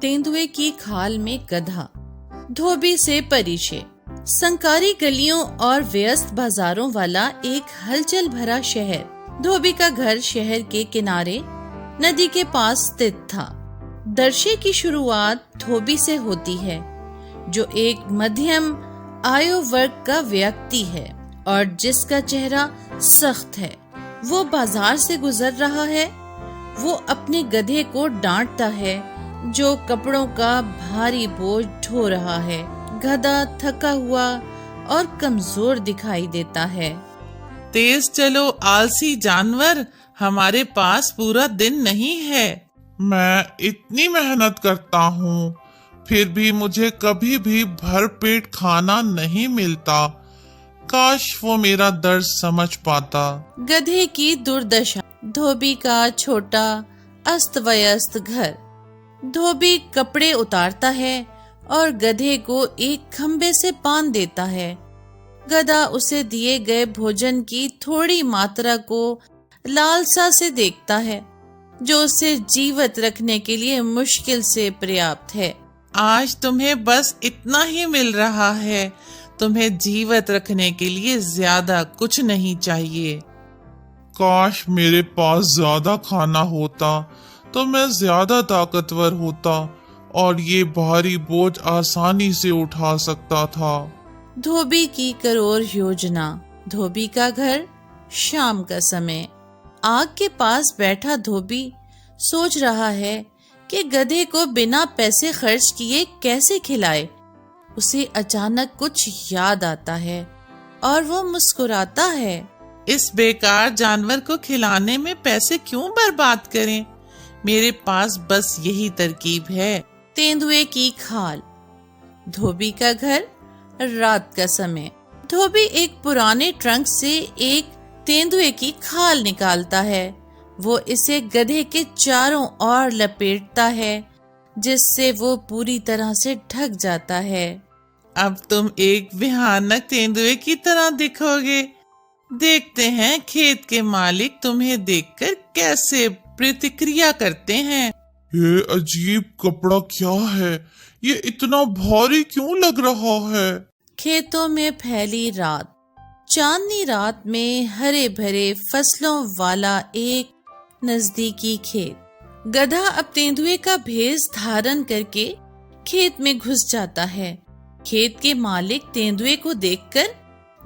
तेंदुए की खाल में गधा। धोबी से परिचय। संकारी गलियों और व्यस्त बाजारों वाला एक हलचल भरा शहर। धोबी का घर शहर के किनारे नदी के पास स्थित था। दृश्य की शुरुआत धोबी से होती है, जो एक मध्यम आयु वर्ग का व्यक्ति है और जिसका चेहरा सख्त है। वो बाजार से गुजर रहा है। वो अपने गधे को डांटता है, जो कपड़ों का भारी बोझ ढो रहा है। गधा थका हुआ और कमजोर दिखाई देता है। तेज चलो आलसी जानवर, हमारे पास पूरा दिन नहीं है। मैं इतनी मेहनत करता हूँ, फिर भी मुझे कभी भी भर पेट खाना नहीं मिलता। काश वो मेरा दर्द समझ पाता। गधे की दुर्दशा। धोबी का छोटा अस्त व्यस्त घर। धोबी कपड़े उतारता है और गधे को एक खंबे से बांध देता है। गधा उसे दिए गए भोजन की थोड़ी मात्रा को लालसा से देखता है, जो उसे जीवित रखने के लिए मुश्किल से पर्याप्त है। आज तुम्हें बस इतना ही मिल रहा है। तुम्हें जीवित रखने के लिए ज्यादा कुछ नहीं चाहिए। काश मेरे पास ज्यादा खाना होता तो मैं ज्यादा ताकतवर होता और ये भारी बोझ आसानी से उठा सकता था। धोबी की करोड़ योजना। धोबी का घर। शाम का समय। आग के पास बैठा धोबी सोच रहा है कि गधे को बिना पैसे खर्च किए कैसे खिलाए। उसे अचानक कुछ याद आता है और वो मुस्कुराता है। इस बेकार जानवर को खिलाने में पैसे क्यों बर्बाद करें? मेरे पास बस यही तरकीब है। तेंदुए की खाल। धोबी का घर। रात का समय। धोबी एक पुराने ट्रंक से एक तेंदुए की खाल निकालता है। वो इसे गधे के चारों ओर लपेटता है, जिससे वो पूरी तरह से ढक जाता है। अब तुम एक भयानक तेंदुए की तरह दिखोगे। देखते हैं खेत के मालिक तुम्हें देखकर कैसे प्रतिक्रिया करते हैं। ये अजीब कपड़ा क्या है? ये इतना भारी क्यों लग रहा है? खेतों में फैली रात। चांदनी रात में हरे भरे फसलों वाला एक नजदीकी खेत। गधा अब तेंदुए का भेष धारण करके खेत में घुस जाता है। खेत के मालिक तेंदुए को देखकर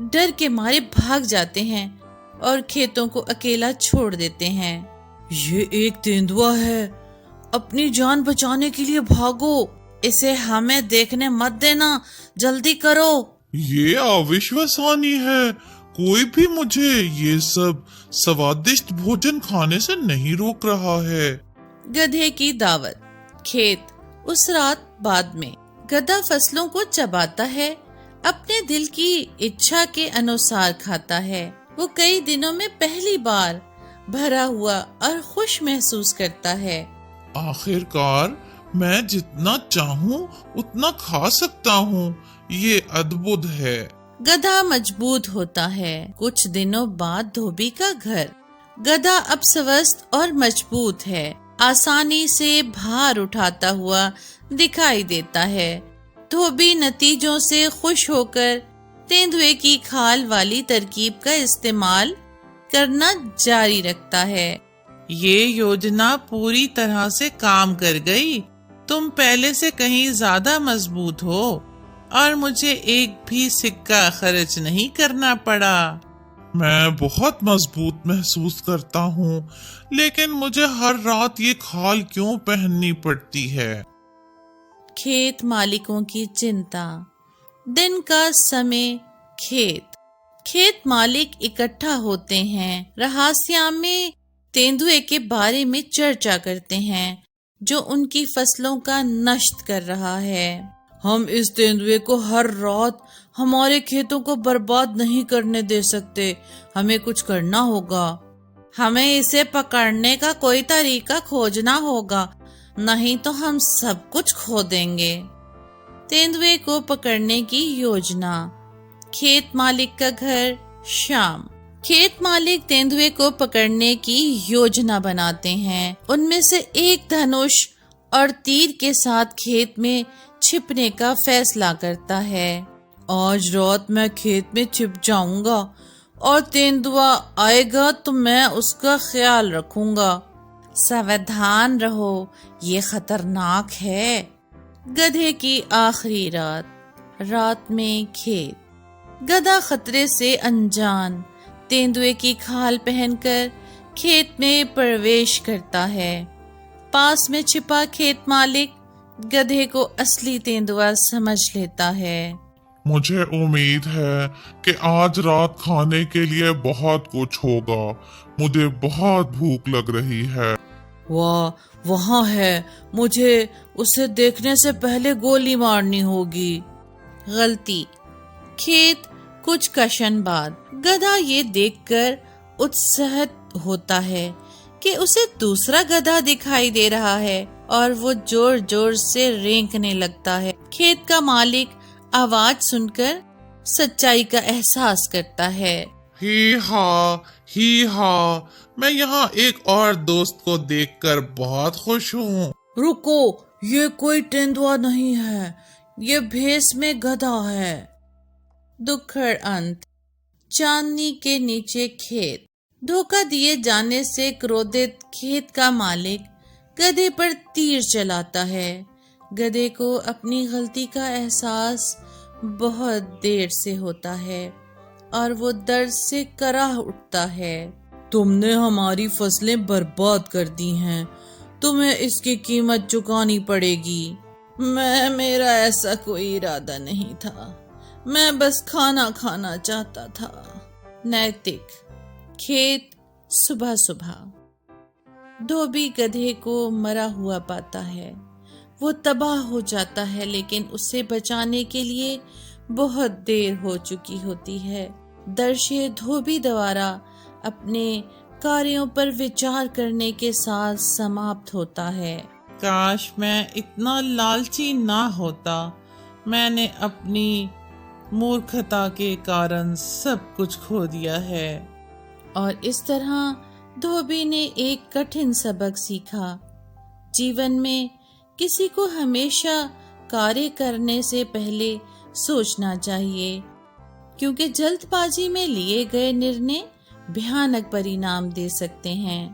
डर के मारे भाग जाते हैं और खेतों को अकेला छोड़ देते हैं। ये एक तेंदुआ है, अपनी जान बचाने के लिए भागो। इसे हमें देखने मत देना, जल्दी करो। ये अविश्वसनीय है। कोई भी मुझे ये सब स्वादिष्ट भोजन खाने से नहीं रोक रहा है। गधे की दावत। खेत। उस रात बाद में गधा फसलों को चबाता है, अपने दिल की इच्छा के अनुसार खाता है। वो कई दिनों में पहली बार भरा हुआ और खुश महसूस करता है। आखिरकार मैं जितना चाहूँ उतना खा सकता हूँ। ये अद्भुत है। गधा मजबूत होता है। कुछ दिनों बाद धोबी का घर। गधा अब स्वस्थ और मजबूत है, आसानी से भार उठाता हुआ दिखाई देता है। धोबी नतीजों से खुश होकर तेंदुए की खाल वाली तरकीब का इस्तेमाल करना जारी रखता है। ये योजना पूरी तरह से काम कर गई। तुम पहले से कहीं ज्यादा मजबूत हो और मुझे एक भी सिक्का खर्च नहीं करना पड़ा। मैं बहुत मजबूत महसूस करता हूँ, लेकिन मुझे हर रात ये खाल क्यों पहननी पड़ती है? खेत मालिकों की चिंता। दिन का समय। खेत मालिक इकट्ठा होते हैं। रहस्या में तेंदुए के बारे में चर्चा करते हैं, जो उनकी फसलों का नष्ट कर रहा है। हम इस तेंदुए को हर रात हमारे खेतों को बर्बाद नहीं करने दे सकते। हमें कुछ करना होगा। हमें इसे पकड़ने का कोई तरीका खोजना होगा, नहीं तो हम सब कुछ खो देंगे। तेंदुए को पकड़ने की योजना। खेत मालिक का घर। शाम। खेत मालिक तेंदुए को पकड़ने की योजना बनाते हैं। उनमें से एक धनुष और तीर के साथ खेत में छिपने का फैसला करता है। आज रात मैं खेत में छिप जाऊंगा और तेंदुआ आएगा तो मैं उसका ख्याल रखूंगा। सावधान रहो, ये खतरनाक है। गधे की आखिरी रात में खेत। गधा खतरे से अनजान तेंदुए की खाल पहनकर खेत में प्रवेश करता है। पास में छिपा खेत मालिक गधे को असली तेंदुआ समझ लेता है। मुझे उम्मीद है कि आज रात खाने के लिए बहुत कुछ होगा। मुझे बहुत भूख लग रही है। वाह, वहाँ है। मुझे उसे देखने से पहले गोली मारनी होगी। गलती। खेत। कुछ कशन बाद गधा ये देखकर उत्साहित होता है कि उसे दूसरा गधा दिखाई दे रहा है और वो जोर जोर से रेंकने लगता है। खेत का मालिक आवाज सुनकर सच्चाई का एहसास करता है। ही हा, मैं यहाँ एक और दोस्त को देखकर बहुत खुश हूँ। रुको, ये कोई तेंदुआ नहीं है, ये भेस में गधा है। दुखद अंत। चांदनी के नीचे खेत। धोखा दिए जाने से क्रोधित खेत का मालिक गधे पर तीर चलाता है। गधे को अपनी गलती का एहसास बहुत देर से होता है और वो दर्द से कराह उठता है। तुमने हमारी फसलें बर्बाद कर दी हैं, तुम्हें इसकी कीमत चुकानी पड़ेगी। मेरा ऐसा कोई इरादा नहीं था, मैं बस खाना खाना चाहता था। नैतिक। खेत। सुबह सुबह धोबी गधे को मरा हुआ पाता है। वो तबाह हो जाता है, लेकिन उसे बचाने के लिए बहुत देर हो चुकी होती है। दृश्य धोबी द्वारा अपने कार्यों पर विचार करने के साथ समाप्त होता है। काश मैं इतना लालची ना होता। मैंने अपनी मूर्खता के कारण सब कुछ खो दिया है। और इस तरह धोबी ने एक कठिन सबक सीखा। जीवन में किसी को हमेशा कार्य करने से पहले सोचना चाहिए, क्योंकि जल्दबाजी में लिए गए निर्णय भयानक परिणाम दे सकते हैं।